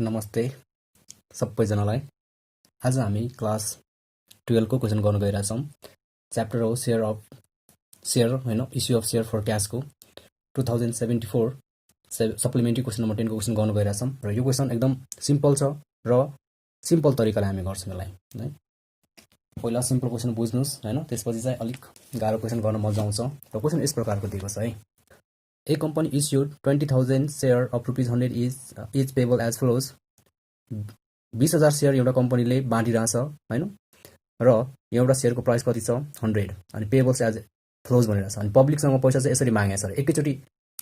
नमस्ते सबैजनालाई। आज हामी क्लास 12 को क्वेसन गर्न गइरहेछौँ। च्याप्टर हो सेयर होइन, इस्यु अफ सेयर फर क्यासको 2074 सप्लिमेन्ट्री क्वेसन नम्बर 10 को क्वेसन गर्न गइरहेछौँ र यो क्वेसन एकदम सिम्पल छ र सिम्पल तरिकाले हामी गर्छौँ यसलाई है। पहिला सिम्पल क्वेसन बुझ्नुस् हैन, त्यसपछि चाहिँ अलिक गाह्रो क्वेसन गर्न मजा आउँछ र क्वेसन यस प्रकारको दिएको छ है। A company issued 20,000 share of ₹100 each payable as follows. 20,000 share एउटा कम्पनीले बाँडिरहेछ हैन र एउटा सेयरको प्राइस कति छ 100 अनि पेबल्स एज फ्लोज भनिरहेछ। अनि पब्लिकसँग पैसा चाहिँ यसरी मागेको छ, एकैचोटि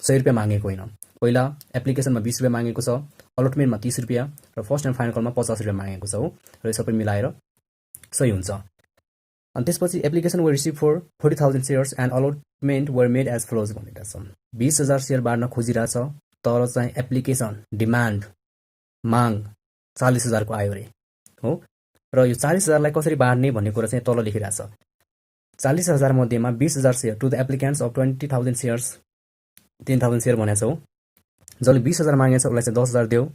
100 रुपियाँ मागेको होइन। पहिला एप्लिकेसनमा 20 रुपियाँ मागेको छ, अलटमेन्टमा 30 रुपियाँ र फर्स्ट एन्ड फाइनल कलमा 50 रुपियाँ मागेको छ हो र यो सबै मिलाएर सही हुन्छ। अनि त्यसपछि application were received for 40,000 shares and allotment were made as follows भनिरहेछ। 20,000 सेयर बाँड्न खोजिरहेछ तर चाहिँ एप्लिकेसन डिमान्ड माग 40,000 को आयो रे हो र यो 40,000 लाई कसरी बाँड्ने भन्ने कुरा चाहिँ तल लेखिरहेछ। 40,000 मध्येमा 20,000 share to the applicants of 20,000 shares 10,000 share भनेको छ हो। जसले 20,000 मागेको छ उसलाई चाहिँ 10,000 देऊ,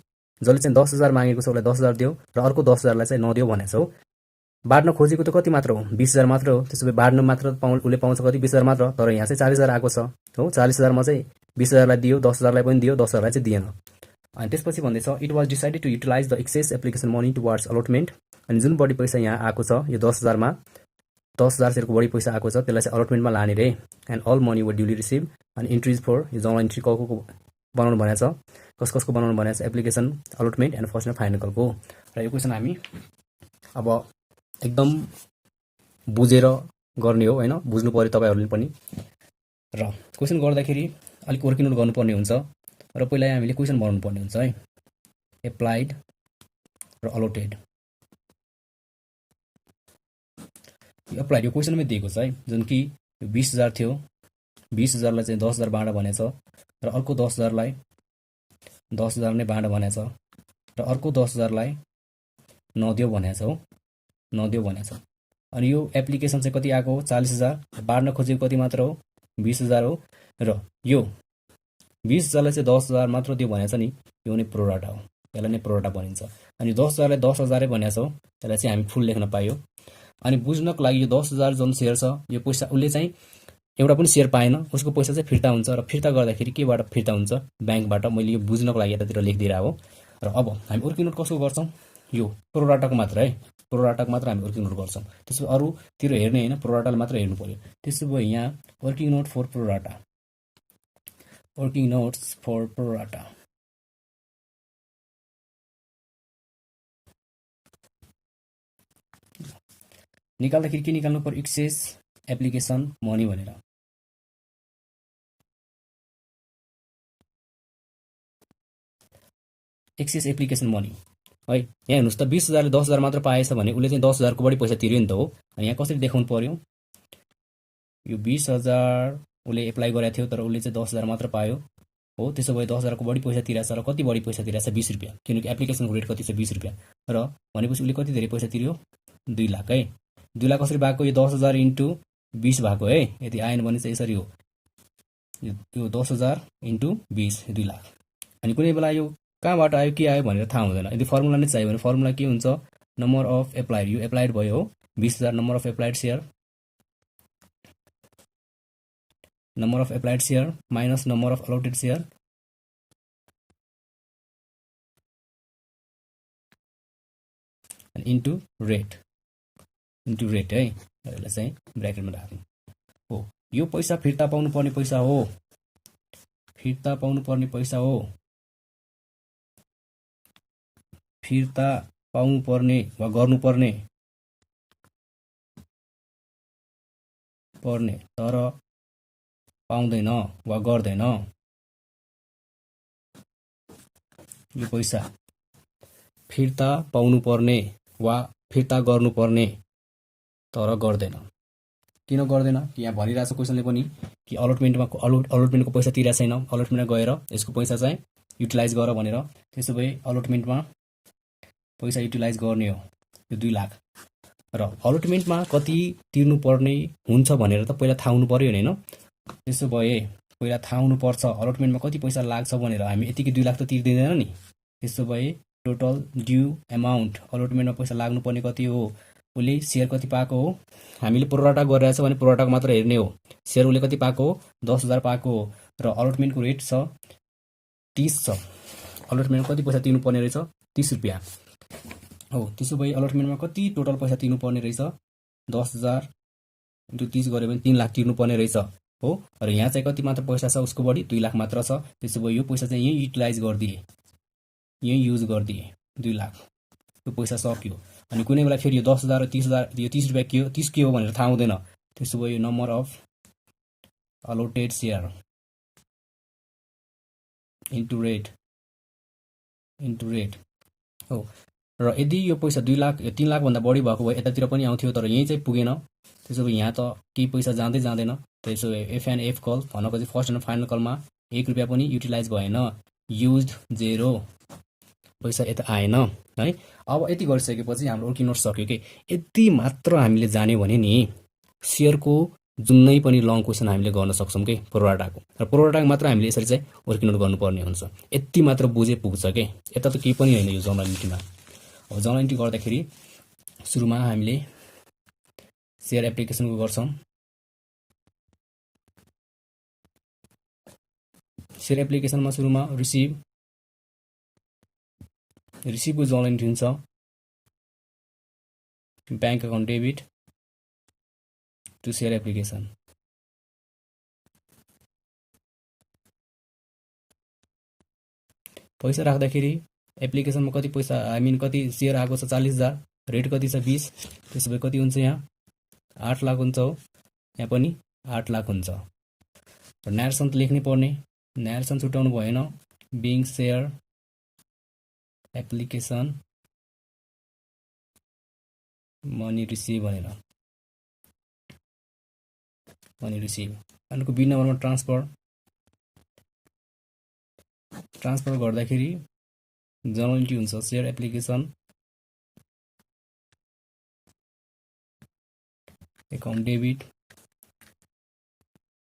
जसले चाहिँ 10,000 मागेको छ उसलाई 10,000 देऊ र अर्को 10,000 लाई चाहिँ नदेऊ भनेको छ हो। बाँड्न खोजेको त कति मात्र हो 20,000 मात्र हो, त्यसो भए बाँड्न मात्र उसले पाउँछ कति 20,000 मात्र, तर यहाँ चाहिँ 40,000 आएको छ हो। 40,000 मा चाहिँ 20,000 लाई दियो, 10,000 लाई पनि दियो, 10,000 लाई चाहिँ दिएन। अनि त्यसपछि भन्दैछ it was decided to utilise the excess application money towards allotment. अनि जुन बढी पैसा यहाँ आएको छ यो 10,000 मा 10,000 सेयरको बढी पैसा आएको छ त्यसलाई चाहिँ अलटमेन्टमा लाने रे। And all money were duly received अनि इन्ट्रिज फर यो जर्नल इन्ट्री कसको बनाउनु भनेको छ, कसको बनाउनु भनेको छ application allotment and first and फाइनलको। र यो क्वेसन हामी अब एकदम बुझेर गर्ने हो हैन, बुझ्नु पर्यो तपाईहरुले पनि। र क्वेसन गर्दाखेरि अलिक वर्किङ नोट गर्नुपर्ने हुन्छ र पहिला हामीले क्वेसन बनाउनु पर्ने हुन्छ है। एप्लाइड र अलोटेड। एप्लाइड यो क्वेसनमै दिएको छ है, जुन कि 20,000 थियो, 20,000 लाई चाहिँ 10,000 बाँड भनेछ र अर्को 10,000 लाई 10,000 नै बाँड भनेछ र अर्को 10,000 लाई नदियो भनेछ हो, नदियो भनेछ। अनि यो एप्लिकेसन चाहिँ कति आएको हो 40,000, बाँड्न खोजेको कति मात्र हो 20,000 हो र यो 20,000 लाई चाहिँ 10,000 मात्र दियो भनेछ नि, यो नै प्रोराटा हो, यसलाई नै प्रोराटा भनिन्छ। अनि 10,000 लाई 10,000 भनेछ हो, यसलाई चाहिँ हामी फुल लेख्न पायो। अनि बुझ्नको लागि यो 10,000 जुन सेयर छ यो पैसा उसले चाहिँ एउटा पनि सेयर पाएन, उसको पैसा चाहिँ फिर्ता हुन्छ र फिर्ता गर्दाखेरि केबाट फिर्ता हुन्छ ब्याङ्कबाट। मैले यो बुझ्नको लागि यतातिर लेखिदिएर हो। र अब हामी वर्किङ नोट कसको गर्छौँ यो प्रोराटाको मात्र है, प्रोराटाको मात्र हामी वर्किङ नोट गर्छौँ। त्यसो अरूतिर हेर्ने होइन, प्रोराटाले मात्र हेर्नु पर्यो। त्यसो भए यहाँ working note for pro rata, working notes for pro rata. निकाल्दाखेरि के निकाल्नु पर्यो एक्सेस एप्लिकेसन मनी भनेर। एक्सेस एप्लिकेसन मनी है, यहाँ हेर्नुहोस् त 20,000 ले 10,000 मात्र पाएछ भने उसले चाहिँ 10,000 को बढी पैसा तिर्यो नि त हो। अनि यहाँ कसरी देखाउनु पर्यो यो 20,000 उसले एप्लाई गरेको थियो तर उसले चाहिँ 10,000 मात्र पायो हो। त्यसो भए 10,000 को बढी पैसा तिरेछ र कति बढी पैसा तिरेछ 20 रुपियाँ, किनकि एप्लिकेसनको रेट कति छ 20 रुपियाँ र भनेपछि उसले कति धेरै पैसा तिर्यो 2 लाख है। 2 लाख कसरी भएको यो 10,000 इन्टु 20 भएको है, यदि आएन भने चाहिँ यसरी हो, यो 10,000 इन्टु 20 2 लाख। अनि कुनै बेला यो कहाँबाट आयो के आयो भनेर थाहा हुँदैन। यदि फर्मुला नै चाहियो भने फर्मुला के हुन्छ नम्बर अफ एप्लाइड, यो एप्लाइड भयो हो 20,000 number of applied share, number of applied share minus number of allotted share into rate, into rate है, यसलाई चाहिँ ब्र्याकेटमा राख्नु हो। यो पैसा फिर्ता पाउनु पर्ने पैसा हो, फिर्ता पाउनु पर्ने पैसा हो, फिर्ता पाउनु पर्ने वा गर्नुपर्ने तर पाउँदैन वा गर्दैन। यो पैसा फिर्ता पाउनु पर्ने वा फिर्ता गर्नुपर्ने तर गर्दैन। किन गर्दैन यहाँ भनिरहेछ क्वेसनले पनि कि अलटमेन्टको पैसा तिरेको छैन, अलटमेन्टमा गएर यसको पैसा चाहिँ युटिलाइज गर भनेर। त्यसो भए अलटमेन्टमा पैसा युटिलाइज गर्ने हो यो 2 लाख र अलटमेन्टमा कति तिर्नु पर्ने हुन्छ भनेर त पहिला थाहा हुनु पर्यो हैन। त्यसो भए पहिला थाहा हुनु पर्छ अलटमेन्टमा कति पैसा लाग्छ भनेर हामी यतिकै 2 लाख त तिर्दिदैन नि। त्यसो भए टोटल ड्यू एमाउन्ट, अलटमेन्टमा पैसा लाग्नुपर्ने कति हो, उसले सेयर कति पाएको हो, हामीले प्रोराटा गरिरहेछ भने प्रोराटाको मात्र हेर्ने हो। सेयर उसले कति पाएको हो, 10,000 पाएको हो र अलटमेन्टको रेट छ 30 छ। अलटमेन्टमा कति पैसा तिर्नुपर्ने रहेछ, 30 रुपियाँ हो। त्यसो भए अलटमेन्टमा कति टोटल पैसा तिर्नुपर्ने रहेछ, 10,000 × 30 गऱ्यो भने 3 लाख तिर्नुपर्ने रहेछ हो। र यहाँ चाहिँ कति मात्र पैसा छ उसको बढी, 2 लाख मात्र छ। त्यसो भए यो पैसा चाहिँ यहीँ युटिलाइज गरिदिए, यहीँ युज गरिदिए, 2 लाख यो पैसा सक्यो। अनि कुनै बेला फेरि यो 10,000 र 30,000, यो 30 रुपियाँ के हो, 30 के हो भनेर थाहा हुँदैन। त्यसो भए यो number of allotted share into rate हो। र यदि यो पैसा 2 लाख, 3 लाखभन्दा बढी भएको भए यतातिर पनि आउँथ्यो, तर यहीँ चाहिँ पुगेन। त्यसो भए यहाँ त केही पैसा जाँदैन। त्यसो भए एफ एन्ड एफ कल भनेको चाहिँ फर्स्ट एन्ड फाइनल कलमा 1 रुपियाँ पनि युटिलाइज भएन, युज 0, पैसा यता आएन है। अब यति गरिसकेपछि हाम्रो वर्किङ नोट सक्यो कि यति मात्र हामीले जान्यो भने नि सेयरको जुनै पनि लङ क्वेसन हामीले गर्न सक्छौँ कि प्रोराटाको। र प्रोराटाको मात्र हामीले यसरी चाहिँ वर्किङ नोट गर्नुपर्ने हुन्छ। यति मात्र बुझे पुग्छ कि यता त केही पनि होइन यो जर्नल इन्ट्रीमा। अब जर्नल इन्ट्री गर्दाखेरि सुरुमा हामीले सेयर एप्लिकेसनको गर्छौँ। सेयर एप्लिकेसनमा सुरुमा रिसिभको जर्नल इन्ट्री हुन्छ, bank account debit to share application. पैसा राख्दाखेरि एप्लिकेसनमा कति पैसा, कति सेयर आएको छ, 40,000, रेट कति छ, 20। त्यसो भए कति हुन्छ, यहाँ 8 लाख हुन्छ हो। यहाँ पनि 8 लाख हुन्छ। र न्यारेसन त लेख्नै पर्ने, न्यारेसन छुट्याउनु भएन। Being share application money receive भनेर, मनी रिसिभ। अर्को बी नम्बरमा ट्रान्सफर गर्दाखेरि जर्नल इन्ट्री हुन्छ, share application account debit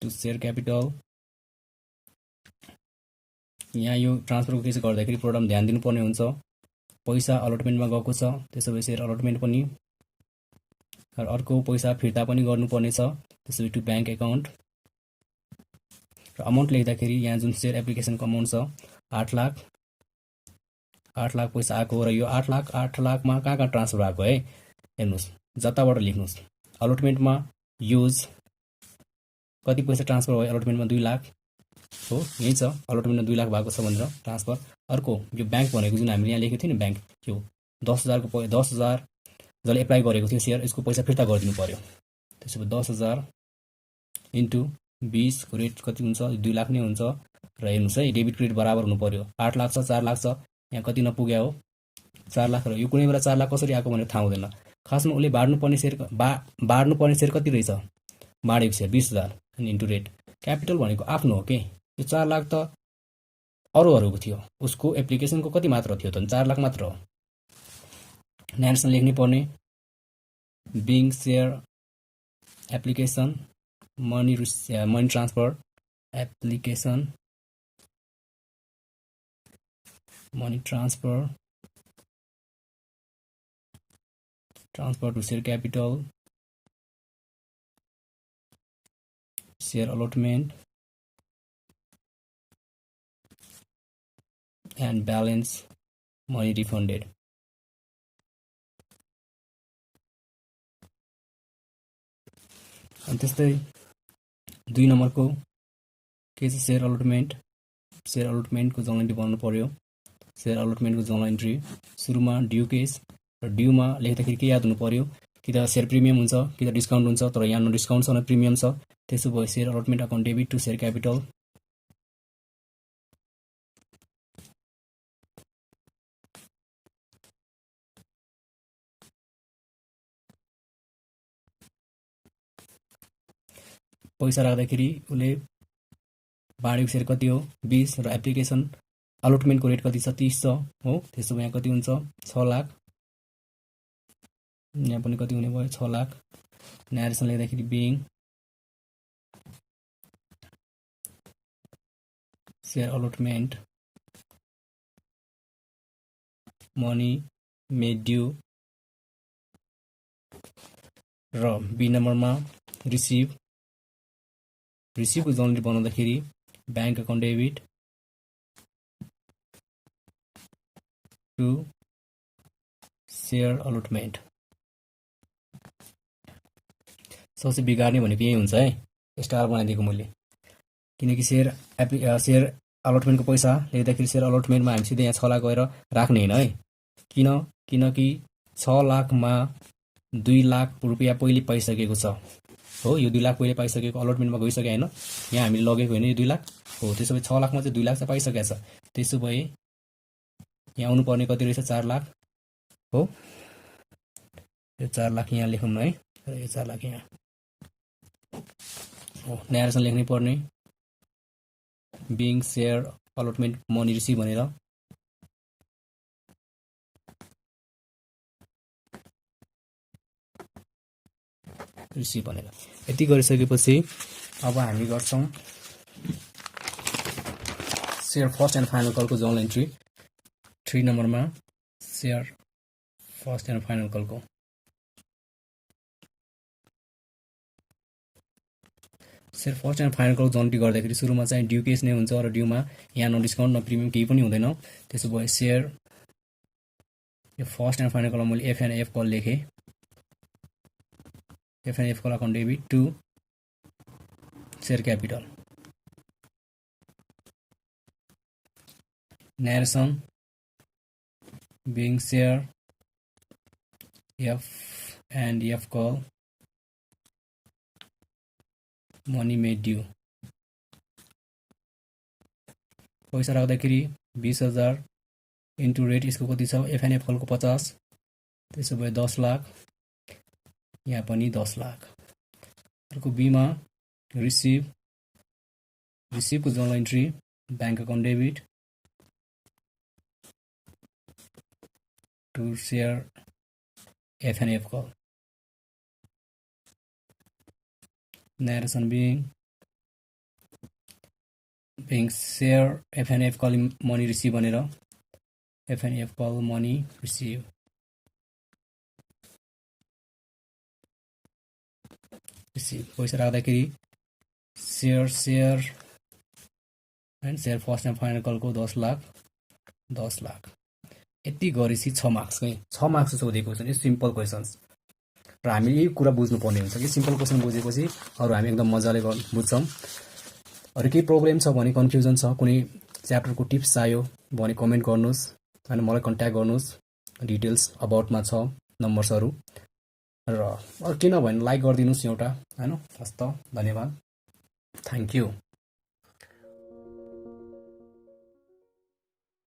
to share capital. यहाँ यो ट्रान्सफरको केस गर्दाखेरि प्रोग्राम ध्यान दिनुपर्ने हुन्छ। पैसा अलटमेन्टमा गएको छ, त्यसो भए सेयर अलटमेन्ट पनि, र अर्को पैसा फिर्ता पनि गर्नुपर्ने छ, त्यसो भए टु ब्याङ्क एकाउन्ट। र अमाउन्ट लेख्दाखेरि यहाँ जुन सेयर एप्लिकेसनको अमाउन्ट छ 8 लाख, 8 लाख पैसा आएको। र यो 8 लाखमा कहाँ ट्रान्सफर आएको है, हेर्नुहोस्, जताबाट लेख्नुहोस्। अलटमेन्टमा युज कति पैसा ट्रान्सफर भयो, अलटमेन्टमा 2 लाख हो, यही छ, अलटमेन्टमा 2 लाख भएको छ भनेर ट्रान्सफर। अर्को यो ब्याङ्क भनेको जुन हामीले यहाँ लेखेको थियो नि, ब्याङ्क यो 10,000 जसले एप्लाई गरेको थियो सेयर, यसको पैसा फिर्ता गरिदिनु पर्यो। त्यसो भए 10,000 इन्टु 20 को रेट कति हुन्छ, 2 लाख नै हुन्छ। र हेर्नुहोस् है, डेबिट क्रेडिट बराबर हुनु पर्यो। 8 लाख छ, 4 लाख छ, यहाँ कति नपुग्या हो, 4 लाख। र यो कुनै बेला 4 लाख कसरी आएको भनेर थाहा हुँदैन। खासमा उसले बाँड्नुपर्ने सेयर कति रहेछ, बाँडेको सेयर 20,000 अनि इन्टु रेट। क्यापिटल भनेको आफ्नो हो कि, यो 4 लाख त अरूहरूको थियो, उसको एप्लिकेसनको कति मात्र थियो त, 4 लाख मात्र हो। न्यारेसन लेख्नै पर्ने, being share application money transfer application money transfer to share capital, share allotment and balance money refunded. अनि त्यस्तै 2 नम्बरको के छ, सेयर अलटमेन्टको जर्नल इन्ट्री बनाउनु पर्यो। सेयर अलटमेन्टको जर्नल इन्ट्री सुरुमा ड्यू केस, र ड्यूमा लेख्दाखेरि के याद हुनु पर्यो, कि त सेयर प्रिमियम हुन्छ कि त डिस्काउन्ट हुन्छ, तर यहाँ न डिस्काउन्ट छ न प्रिमियम छ। त्यसो भए share allotment account debit to share capital. पैसा राख्दाखेरि उसले बाँडेको सेयर कति हो, 20, र एप्लिकेसन अलटमेन्टको रेट कति छ, 30 छ हो। त्यसो भए यहाँ कति हुन्छ, 6 लाख। यहाँ पनि कति हुने भयो, 6 लाख। न्यारेसन लेख्दाखेरि being share allotment money made due र बी नम्बरमा रिसिभको जनरली बनाउँदाखेरि bank account debit to share allotment. सबसे बिगार्ने भनेको यही हुन्छ है, स्टार बनाइदिएको मैले, किनकि सेयर अलटमेन्टको पैसा लेख्दाखेरि सेयर अलटमेन्टमा हामी सिधै यहाँ 6 लाख गएर राख्ने होइन है। किनकि 6 लाखमा 2 लाख रुपियाँ पहिले पाइसकेको छ हो। यो 2 लाख पहिले पाइसकेको अलटमेन्टमा गइसक्यो होइन, यहाँ हामीले लगेको होइन यो 2 लाख हो। त्यसो भए 6 लाखमा चाहिँ 2 लाख चाहिँ पाइसकेको छ। त्यसो भए यहाँ आउनुपर्ने कति रहेछ, 4 लाख हो। यो 4 लाख यहाँ लेखौँ न है, र यो 4 लाख यहाँ हो। न्यारेसन लेख्नै पर्ने, being share allotment money receive भनेर रिसिभ भनेर। यति गरिसकेपछि अब हामी गर्छौँ सेयर फर्स्ट एन्ड फाइनल कलको जर्नल एन्ट्री 3 नम्बरमा सेयर फर्स्ट एन्ड फाइनल कलको। Share first and final call journal entry गर्दाखेरि सुरुमा चाहिँ ड्यू केस नै हुन्छ र ड्यूमा यहाँ न डिस्काउन्ट न प्रिमियम केही पनि हुँदैन। त्यसो भए सेयर यो फर्स्ट एन्ड फाइनल कलमा मैले एफ कल लेखेँ। F call account debit to share capital. Narration being share F and F call money made due। पैसा राख्दाखेरि 20,000 इन्टु रेट यसको कति छ, एफ कलको 50, त्यसो भए 10 लाख, यहाँ पनि 10 लाख। अर्को बीमा रिसिभको journal entry bank account debit to share F call। Narration being share F call money receive भनेर F call money receive। पैसा राख्दाखेरि सेयर फर्स्ट एन्ड फाइनल कलको 10 लाख। यति गरेपछि 6 मार्क्स सोधेको छ। यो सिम्पल क्वेसन्स र हामीले यही कुरा बुझ्नुपर्ने हुन्छ कि सिम्पल क्वेसन बुझेपछि अरू हामी एकदम मजाले बुझ्छौँ। अरू केही प्रब्लम छ भने, कन्फ्युजन छ, कुनै च्याप्टरको टिप्स चाहियो भने कमेन्ट गर्नुहोस् अनि मलाई कन्ट्याक्ट गर्नुहोस्। डिटेल्स अबाउटमा छ नम्बर्सहरू, र अरू किन भने लाइक गरिदिनुहोस् एउटा होइन। हस् त, धन्यवाद, थ्याङ्क यू।